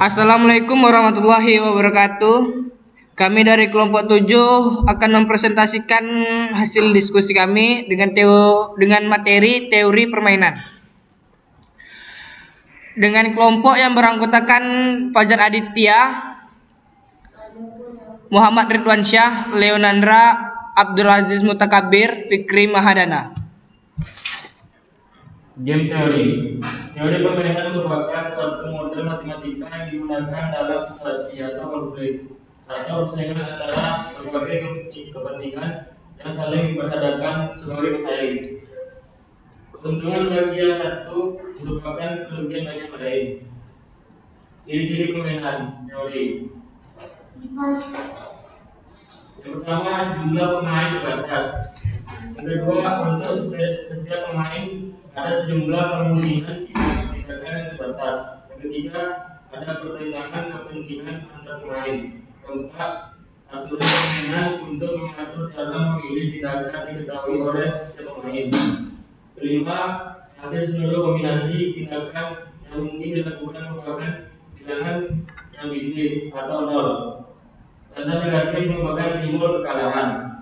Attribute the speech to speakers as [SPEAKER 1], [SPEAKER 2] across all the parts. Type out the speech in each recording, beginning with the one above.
[SPEAKER 1] Assalamualaikum warahmatullahi wabarakatuh. Kami dari kelompok 7 akan mempresentasikan hasil diskusi kami dengan materi teori permainan. Dengan kelompok yang beranggotakan Fajar Aditya, Muhammad Ridwansyah, Leonandra, Abdul Aziz Mutakabir, Fikri Mahadana.
[SPEAKER 2] Game teori. Teori permainan merupakan suatu model matematika yang digunakan dalam situasi atau konflik atau persaingan antara berbagai kepentingan yang saling berhadapan sebagai pesaing. Keuntungan bagi yang satu merupakan kerugian bagi yang lain. Ciri-ciri permainan teori. Yang pertama, jumlah pemain terbatas. Yang kedua, untuk setiap pemain ada sejumlah kemungkinan tindakan yang terbatas. Yang ketiga, ada pertentangan kepentingan antar pemain. Keempat, aturan permainan untuk mengatur dalam memilih tindakan diketahui oleh setiap pemain. Kelima, hasil seluruh kombinasi tindakan yang mungkin dilakukan merupakan bilangan yang bintik atau nol. Tanda negatif merupakan simbol kekalahan.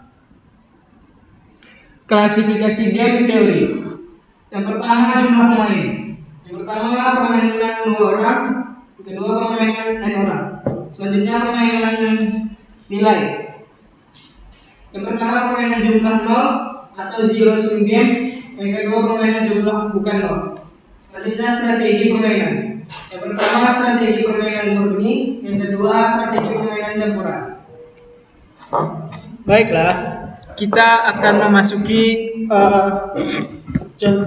[SPEAKER 1] Klasifikasi game teori. Yang pertama, jumlah pemain. Yang pertama, permainan 2 orang. Yang kedua, permainan n orang. Selanjutnya, permainan nilai. Yang pertama, permainan jumlah 0 atau zero sum game. Yang kedua, permainan jumlah bukan 0. Selanjutnya, strategi permainan. Yang pertama, strategi permainan murni. Yang kedua, strategi permainan campuran.
[SPEAKER 3] Baiklah, kita akan memasuki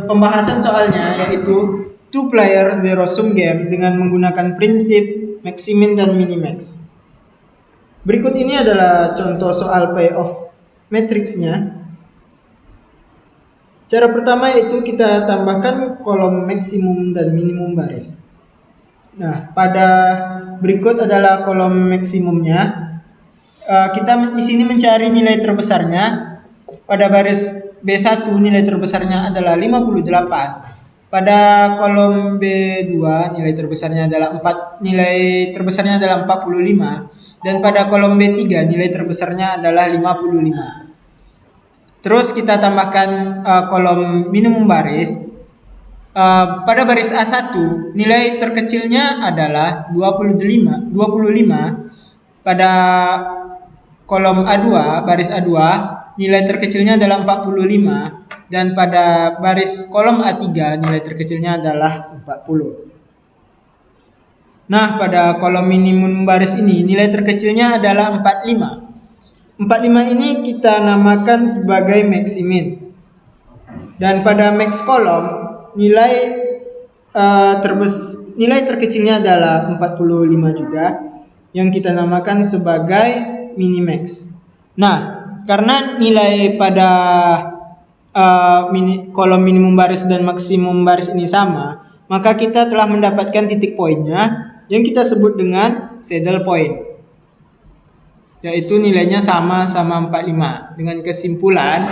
[SPEAKER 3] pembahasan soalnya, yaitu two player zero sum game dengan menggunakan prinsip maximin dan minimax. Berikut ini adalah contoh soal payoff matriksnya. Cara pertama yaitu kita tambahkan kolom maksimum dan minimum baris. Nah, pada berikut adalah kolom maksimumnya. Kita di sini mencari nilai terbesarnya. Pada baris B1 nilai terbesarnya adalah 58. Pada kolom B2 nilai terbesarnya adalah 45 dan pada kolom B3 nilai terbesarnya adalah 55. Terus kita tambahkan kolom minimum baris. Pada baris A1 nilai terkecilnya adalah 25. Pada kolom A2, baris A2, nilai terkecilnya adalah 45 dan pada baris kolom A3 nilai terkecilnya adalah 40. Nah, pada kolom minimum baris ini nilai terkecilnya adalah 45. 45 ini kita namakan sebagai maximin. Dan pada max kolom nilai terkecilnya adalah 45 juga, yang kita namakan sebagai minimax. Nah, karena nilai pada kolom minimum baris dan maksimum baris ini sama, maka kita telah mendapatkan titik poinnya yang kita sebut dengan saddle point, yaitu nilainya sama-sama 45. Dengan kesimpulan,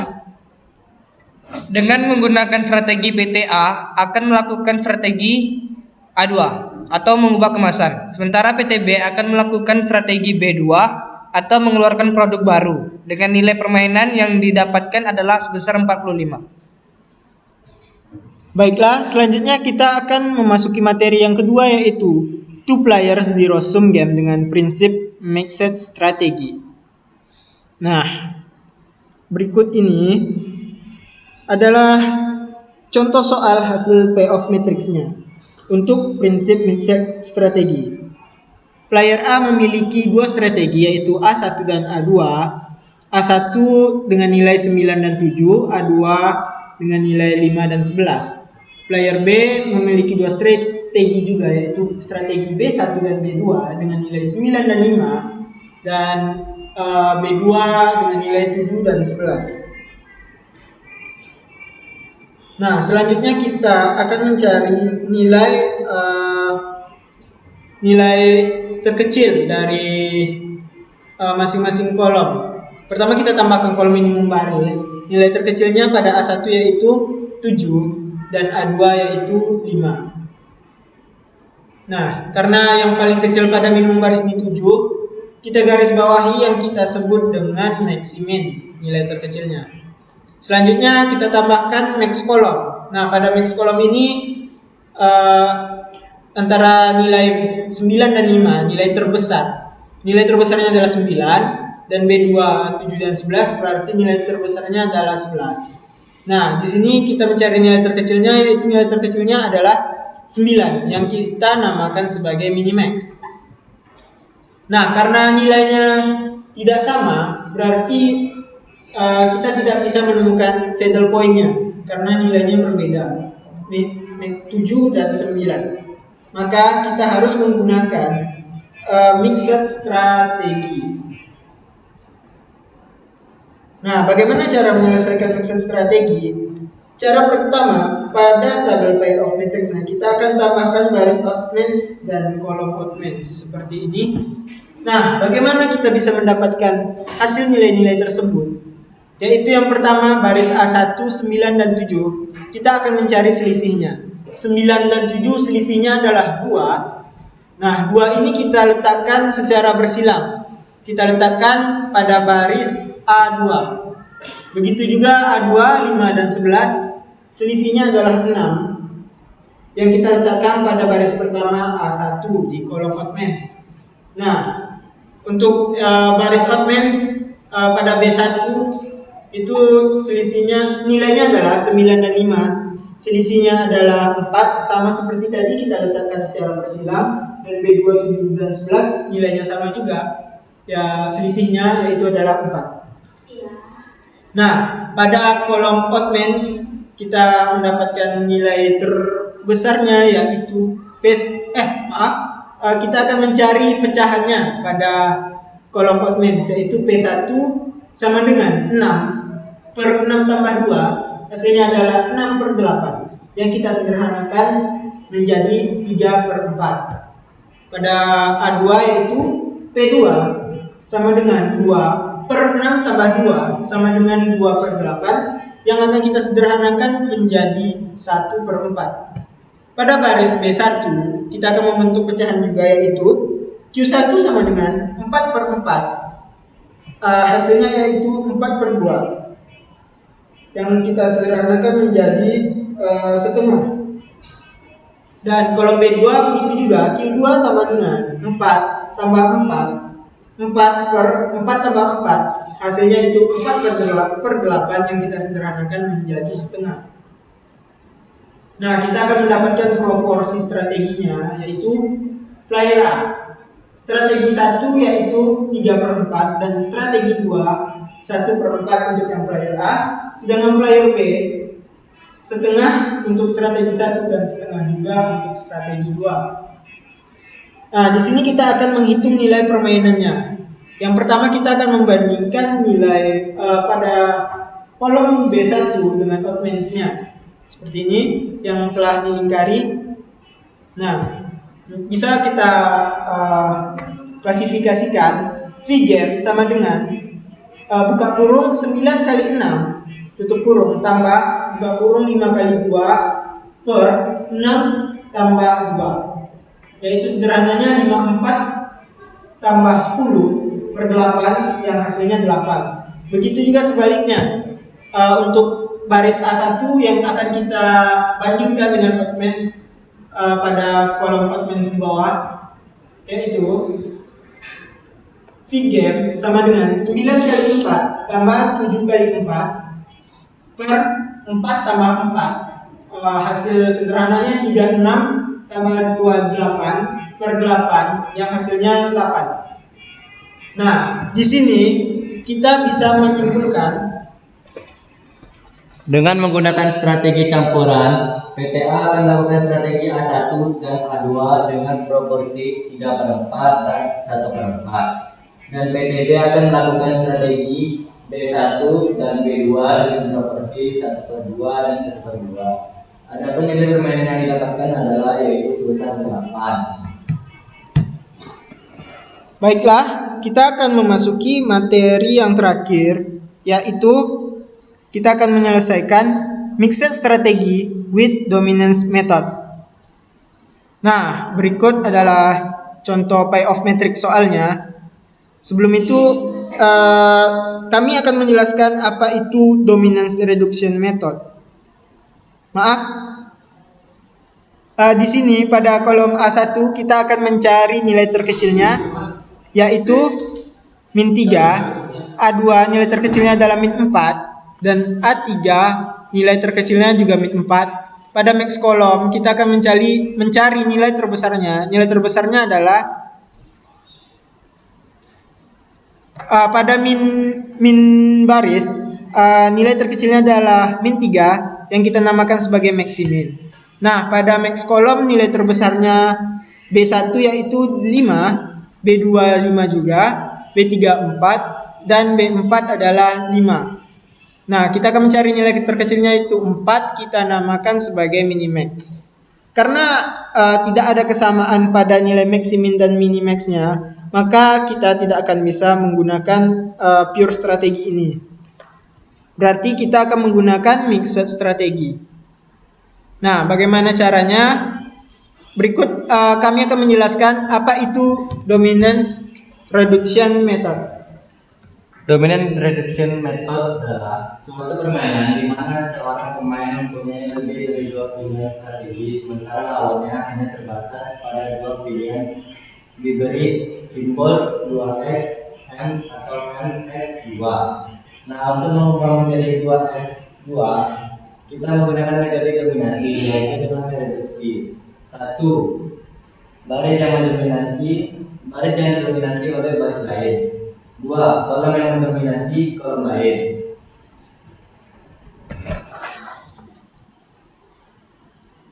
[SPEAKER 1] dengan menggunakan strategi PTA akan melakukan strategi A2 atau mengubah kemasan. Sementara PTB akan melakukan strategi B2 atau mengeluarkan produk baru dengan nilai permainan yang didapatkan adalah sebesar 45.
[SPEAKER 3] Baiklah, selanjutnya kita akan memasuki materi yang kedua, yaitu two player zero sum game dengan prinsip mixed strategi. Nah, berikut ini adalah contoh soal hasil payoff matriksnya untuk prinsip mixed strategi. Player A memiliki dua strategi, yaitu A1 dan A2. A1 dengan nilai 9 dan 7, A2 dengan nilai 5 dan 11. Player B memiliki dua strategi juga, yaitu strategi B1 dan B2 dengan nilai 9 dan 5 dan B2 dengan nilai 7 dan 11. Nah, selanjutnya kita akan mencari nilai terkecil dari masing-masing kolom. Pertama kita tambahkan kolom minimum baris. Nilai terkecilnya pada A1 yaitu 7 dan A2 yaitu 5. Nah, karena yang paling kecil pada minimum baris ini 7, kita garis bawahi yang kita sebut dengan maximin, nilai terkecilnya. Selanjutnya kita tambahkan max kolom. Nah, pada max kolom ini antara nilai 9 dan 5, nilai terbesar. Nilai terbesarnya adalah 9 dan B2 7 dan 11, berarti nilai terbesarnya adalah 11. Nah, di sini kita mencari nilai terkecilnya, yaitu nilai terkecilnya adalah 9 yang kita namakan sebagai minimax. Nah, karena nilainya tidak sama, berarti kita tidak bisa menemukan saddle point-nya karena nilainya berbeda, 7 dan 9. Maka kita harus menggunakan mixed strategi. Nah, bagaimana cara menyelesaikan mixed strategi? Cara pertama, pada tabel pair of matrix kita akan tambahkan baris oddmans dan kolom oddmans seperti ini. Nah, bagaimana kita bisa mendapatkan hasil nilai-nilai tersebut? Yaitu yang pertama, baris A1, 9 dan 7. Kita akan mencari selisihnya. 9 dan 7 selisihnya adalah 2. Nah, 2 ini kita letakkan secara bersilang. Kita letakkan pada baris A2. Begitu juga A2, 5 dan 11, selisihnya adalah 6. Yang kita letakkan pada baris pertama A1 di kolom oddmans. Nah, untuk baris oddmans pada B1 itu selisihnya nilainya adalah 9 dan 5. Selisihnya adalah 4, sama seperti tadi kita letakkan secara bersilang. Dan B2 7 dan 11 nilainya sama juga. Ya, selisihnya yaitu adalah 4. Nah, pada kolom oddmans kita mendapatkan nilai terbesarnya yaitu kita akan mencari pecahannya pada kolom oddmans, yaitu P1 sama dengan 6 per 6 tambah 2, hasilnya adalah 6 per 8 yang kita sederhanakan menjadi 3 per 4. Pada A2 yaitu P2 sama dengan 2 per 6 tambah 2 sama dengan 2 per 8 yang akan kita sederhanakan menjadi 1 per 4. Pada baris B1 kita akan membentuk pecahan juga, yaitu Q1 sama dengan 4 per 4. Hasilnya yaitu 4 per 2 yang kita sederhanakan menjadi setengah. Dan kolom B2 begitu juga, Q2 sama dengan 4 tambah 4 tambah 4, hasilnya itu 4 per 8 yang kita sederhanakan menjadi setengah. Nah, kita akan mendapatkan proporsi strateginya, yaitu player A. Strategi 1 yaitu 3 per 4 dan strategi 2 1 per 4 untuk yang player A, sedangkan player B setengah untuk strategi 1 dan setengah juga untuk strategi 2. Nah, di sini kita akan menghitung nilai permainannya. Yang pertama kita akan membandingkan nilai pada kolom B1 dengan oddmans-nya. Seperti ini yang telah dilingkari. Nah, bisa kita klasifikasikan V-game sama dengan buka kurung 9 kali 6 tutup kurung tambah buka kurung 5 kali 2 per 6 tambah 2, yaitu sederhananya 54 tambah 10 per 8 yang hasilnya 8. Begitu juga sebaliknya untuk baris A1 yang akan kita bandingkan dengan oddmans pada kolom oddmans di bawah, yaitu V-game sama dengan 9 kali 4 tambah 7 kali 4 per 4 tambah 4. Hasil sederhananya 36 tambah 28 per 8 yang hasilnya 8. Nah, di sini kita bisa menyimpulkan
[SPEAKER 4] dengan menggunakan strategi campuran, PTA akan melakukan strategi A1 dan A2 dengan proporsi 3 per 4 dan 1 per 4. Dan PTB akan melakukan strategi B1 dan B2 dengan proporsi 1 per 2 dan 1 per 2. Adapun nilai permainan yang didapatkan adalah yaitu sebesar 8.
[SPEAKER 3] Baiklah, kita akan memasuki materi yang terakhir, yaitu kita akan menyelesaikan mixed strategi with dominance method. Nah, berikut adalah contoh payoff matrix soalnya. Sebelum itu, kami akan menjelaskan apa itu dominance reduction method. Maaf, di sini pada kolom A1 kita akan mencari nilai terkecilnya, yaitu min 3, A2 nilai terkecilnya adalah min 4, dan A3 nilai terkecilnya juga min 4. Pada max kolom kita akan mencari nilai terbesarnya. Nilai terbesarnya adalah pada min baris, nilai terkecilnya adalah min 3 yang kita namakan sebagai maximin. Nah, pada max kolom nilai terbesarnya B1 yaitu 5, B2 5 juga, B3 4, dan B4 adalah 5. Nah, kita akan mencari nilai terkecilnya itu 4, kita namakan sebagai minimax. Karena tidak ada kesamaan pada nilai maximin dan minimaxnya, maka kita tidak akan bisa menggunakan pure strategi ini. Berarti kita akan menggunakan mixed strategi. Nah, bagaimana caranya? Berikut kami akan menjelaskan apa itu dominance reduction method.
[SPEAKER 4] Dominant reduction method adalah suatu permainan di mana seorang pemain mempunyai lebih dari 2 pilihan strategi, sementara lawannya hanya terbatas pada 2 pilihan diberi simbol 2x, m atau mx2. Nah, untuk mengubah menjadi 2x2, kita menggunakan metode dominasi, yaitu dengan reduksi. 1. Baris yang didominasi oleh baris lain. 2. Kolom yang mendominasi kolom lain.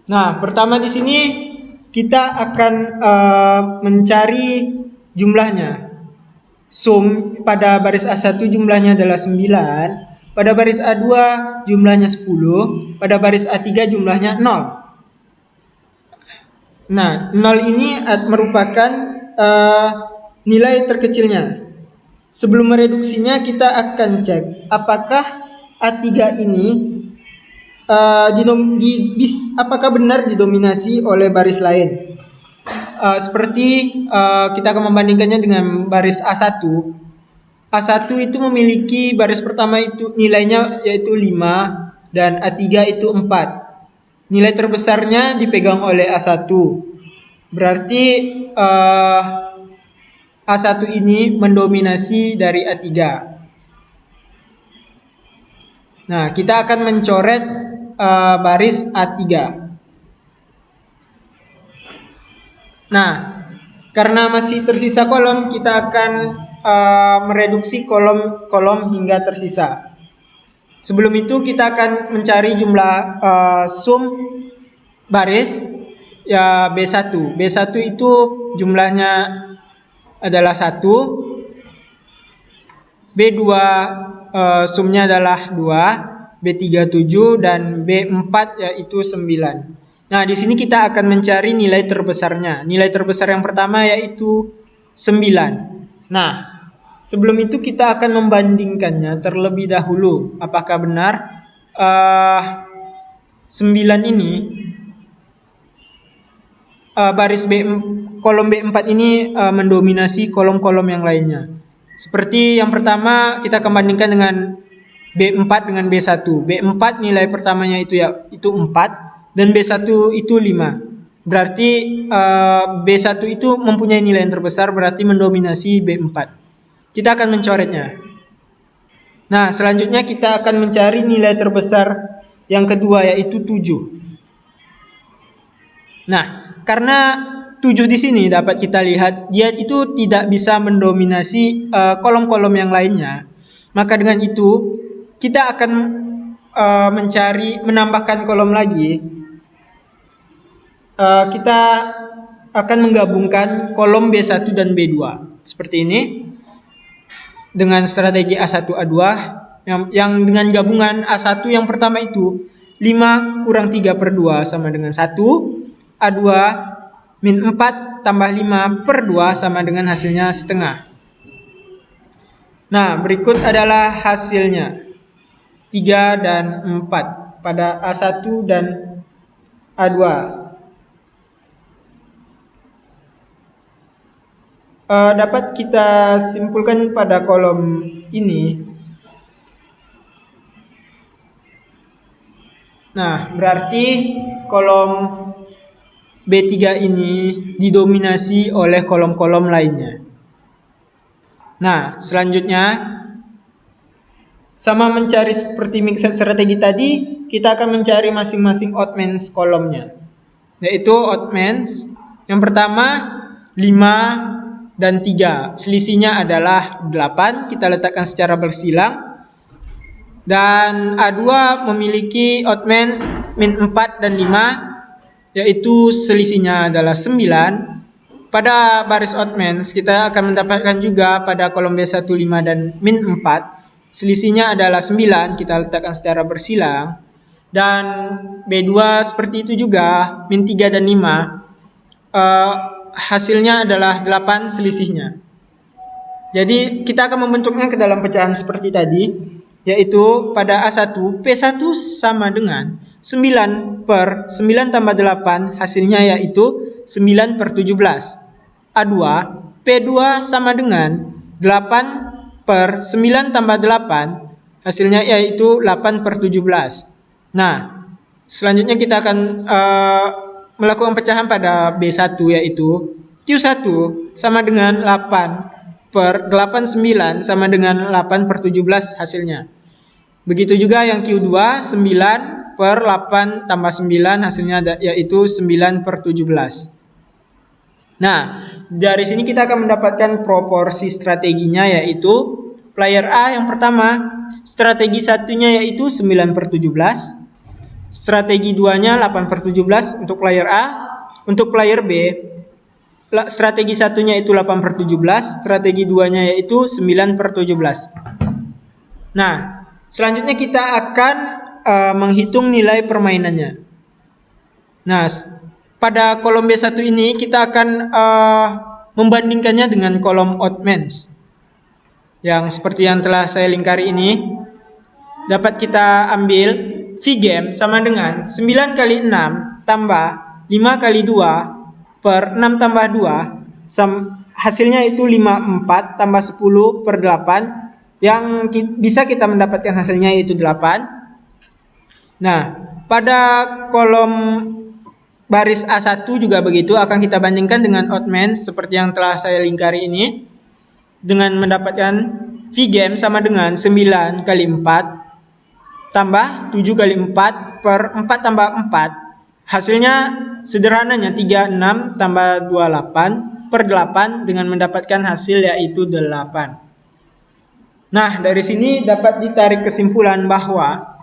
[SPEAKER 3] Nah, pertama di sini kita akan mencari jumlahnya. Sum pada baris A1 jumlahnya adalah 9, pada baris A2 jumlahnya 10, pada baris A3 jumlahnya 0. Nah, 0 ini merupakan nilai terkecilnya. Sebelum mereduksinya kita akan cek apakah A3 ini apakah benar didominasi oleh baris lain. Seperti kita akan membandingkannya dengan baris A1. A1 itu memiliki baris pertama itu nilainya yaitu 5 dan A3 itu 4. Nilai terbesarnya dipegang oleh A1. Berarti A1 ini mendominasi dari A3. Nah, kita akan mencoret baris A3. Nah, karena masih tersisa kolom, kita akan mereduksi kolom hingga tersisa. Sebelum itu kita akan mencari jumlah sum baris ya B1. B1 itu jumlahnya adalah 1, B2 sumnya adalah 2, B3 7 dan B4 yaitu 9. Nah, di sini kita akan mencari nilai terbesarnya. Nilai terbesar yang pertama yaitu 9. Nah, sebelum itu kita akan membandingkannya terlebih dahulu. Apakah benar 9 ini baris kolom B4 ini mendominasi kolom-kolom yang lainnya. Seperti yang pertama kita akan bandingkan dengan B4 dengan B1. B4 nilai pertamanya itu 4 dan B1 itu 5. Berarti B1 itu mempunyai nilai yang terbesar, berarti mendominasi B4. Kita akan mencoretnya. Nah, selanjutnya kita akan mencari nilai terbesar yang kedua yaitu 7. Nah, karena 7 di sini dapat kita lihat dia itu tidak bisa mendominasi kolom-kolom yang lainnya. Maka dengan itu kita akan menambahkan kolom lagi. Kita akan menggabungkan kolom B1 dan B2 seperti ini dengan strategi A1 A2 yang dengan gabungan A1 yang pertama itu 5 kurang 3 per 2 sama dengan 1, A2 min 4 tambah 5 per 2 sama dengan hasilnya setengah. Nah, berikut adalah hasilnya 3 dan 4 pada A1 dan A2. dapat kita simpulkan pada kolom ini. Nah, berarti kolom B3 ini didominasi oleh kolom-kolom lainnya. Nah, selanjutnya sama mencari seperti mixed strategi tadi, kita akan mencari masing-masing oddmans kolomnya. Yaitu oddmans yang pertama 5 dan 3. Selisihnya adalah 8, kita letakkan secara bersilang. Dan A2 memiliki oddmans min 4 dan 5, yaitu selisihnya adalah 9. Pada baris oddmans kita akan mendapatkan juga pada kolom B1 5 dan min 4, selisihnya adalah 9, kita letakkan secara bersilang. Dan B2 seperti itu juga, min 3 dan 5, hasilnya adalah 8 selisihnya. Jadi kita akan membentuknya ke dalam pecahan seperti tadi, yaitu pada A1, P1 sama dengan 9 per 9 tambah 8, hasilnya yaitu 9 per 17. A2, P2 sama dengan 8 per 9 tambah 8, hasilnya yaitu 8 per 17. Nah, selanjutnya kita akan melakukan pecahan pada B1, yaitu Q1 sama dengan 8 per 89 sama dengan 8 per 17 hasilnya. Begitu juga yang Q2, 9 per 8 tambah 9, hasilnya yaitu 9 per 17. Nah, dari sini kita akan mendapatkan proporsi strateginya, yaitu player A yang pertama, strategi satunya yaitu 9 per 17, strategi 2-nya 8 per 17 untuk player A. Untuk player B, strategi satunya itu 8 per 17, strategi 2-nya yaitu 9 per 17. Nah, selanjutnya kita akan menghitung nilai permainannya. Nah, pada kolom B1 ini kita akan membandingkannya dengan kolom oddmans. Yang seperti yang telah saya lingkari ini, dapat kita ambil V-game sama dengan 9 kali 6 tambah 5 kali 2 per 6 tambah 2, hasilnya itu 54 tambah 10 per 8, yang bisa kita mendapatkan hasilnya yaitu 8. Nah, pada kolom baris A1 juga begitu, akan kita bandingkan dengan oddmans seperti yang telah saya lingkari ini, dengan mendapatkan V-game sama dengan 9 kali 4 tambah 7 kali 4 per 4 tambah 4, hasilnya sederhananya 36 tambah 28 per 8 dengan mendapatkan hasil yaitu 8. Nah, dari sini dapat ditarik kesimpulan bahwa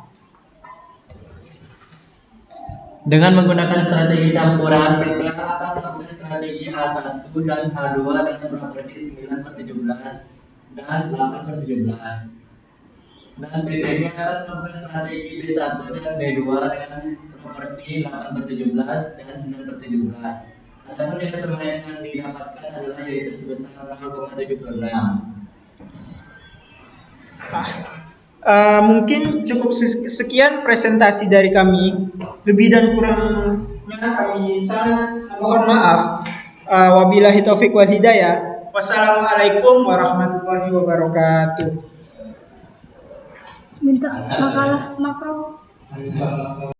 [SPEAKER 4] dengan menggunakan strategi campuran, PTA akan melakukan strategi A1 dan A2 dengan proporsi 9 per 17 dan 8 per 17. Dan PTB akan melakukan strategi B1 dan B2 dengan proporsi 8 per 17 dan 9 per 17. Adapun nilai permainan yang didapatkan adalah yaitu sebesar 0,76.
[SPEAKER 3] Mungkin cukup sekian presentasi dari kami. Lebih dan kurangnya kami sangat mohon maaf. Wabillahi taufik wal hidayah. Wassalamualaikum warahmatullahi wabarakatuh.
[SPEAKER 5] Minta makalah.